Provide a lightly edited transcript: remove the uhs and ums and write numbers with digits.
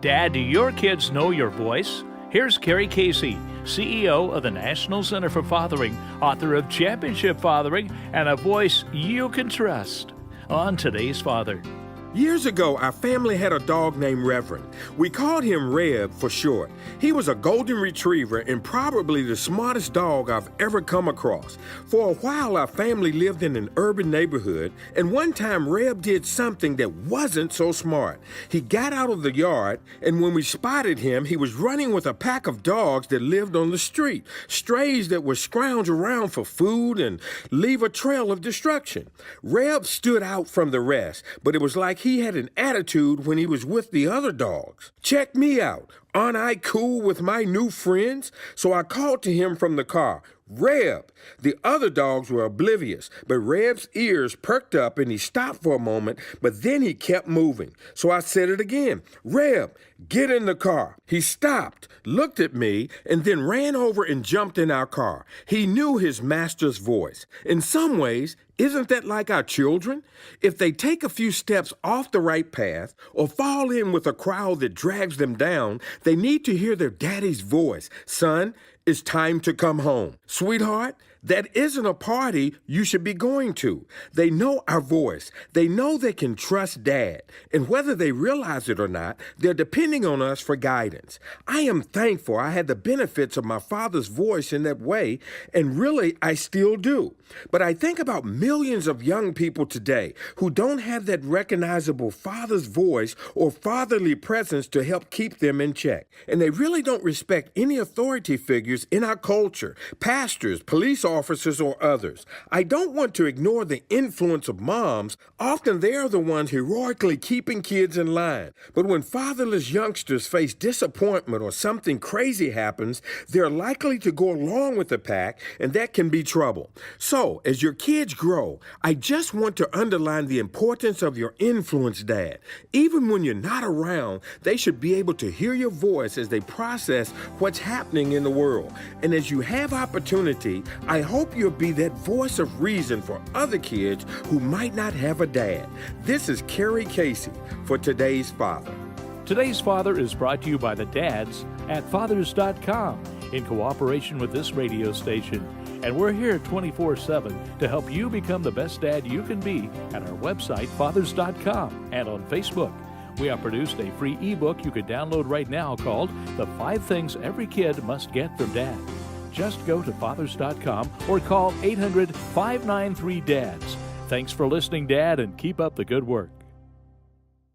Dad, do your kids know your voice? Here's Carey Casey, CEO of the National Center for Fathering, author of Championship Fathering, and a voice you can trust. On Today's Father. Years ago, our family had a dog named Reverend. We called him Reb for short. He was a golden retriever and probably the smartest dog I've ever come across. For a while, our family lived in an urban neighborhood, and one time Reb did something that wasn't so smart. He got out of the yard, and when we spotted him, he was running with a pack of dogs that lived on the street, strays that would scrounge around for food and leave a trail of destruction. Reb stood out from the rest, but it was like he had an attitude when he was with the other dogs. Check me out. Aren't I cool with my new friends? So I called to him from the car, Reb. The other dogs were oblivious, but Reb's ears perked up and he stopped for a moment, but then he kept moving. So I said it again, Reb, get in the car. He stopped, looked at me, and then ran over and jumped in our car. He knew his master's voice. In some ways, isn't that like our children? If they take a few steps off the right path or fall in with a crowd that drags them down, they need to hear their daddy's voice. Son, it's time to come home. Sweetheart, that isn't a party you should be going to. They know our voice. They know they can trust Dad. And whether they realize it or not, they're depending on us for guidance. I am thankful I had the benefits of my father's voice in that way, and really, I still do. But I think about millions of young people today who don't have that recognizable father's voice or fatherly presence to help keep them in check. And they really don't respect any authority figures in our culture, pastors, police officers, or others. I don't want to ignore the influence of moms. Often they are the ones heroically keeping kids in line. But when fatherless youngsters face disappointment or something crazy happens, they're likely to go along with the pack, and that can be trouble. So, as your kids grow, I just want to underline the importance of your influence, Dad. Even when you're not around, they should be able to hear your voice as they process what's happening in the world. And as you have opportunity, I hope you'll be that voice of reason for other kids who might not have a dad. This is Carey Casey for Today's Father. Today's Father is brought to you by the dads at fathers.com in cooperation with this radio station. And we're here 24/7 to help you become the best dad you can be at our website, fathers.com, and on Facebook. We have produced a free ebook you can download right now called The 5 Things Every Kid Must Get from Dad. Just go to fathers.com or call 800-593-DADS. Thanks for listening, Dad, and keep up the good work.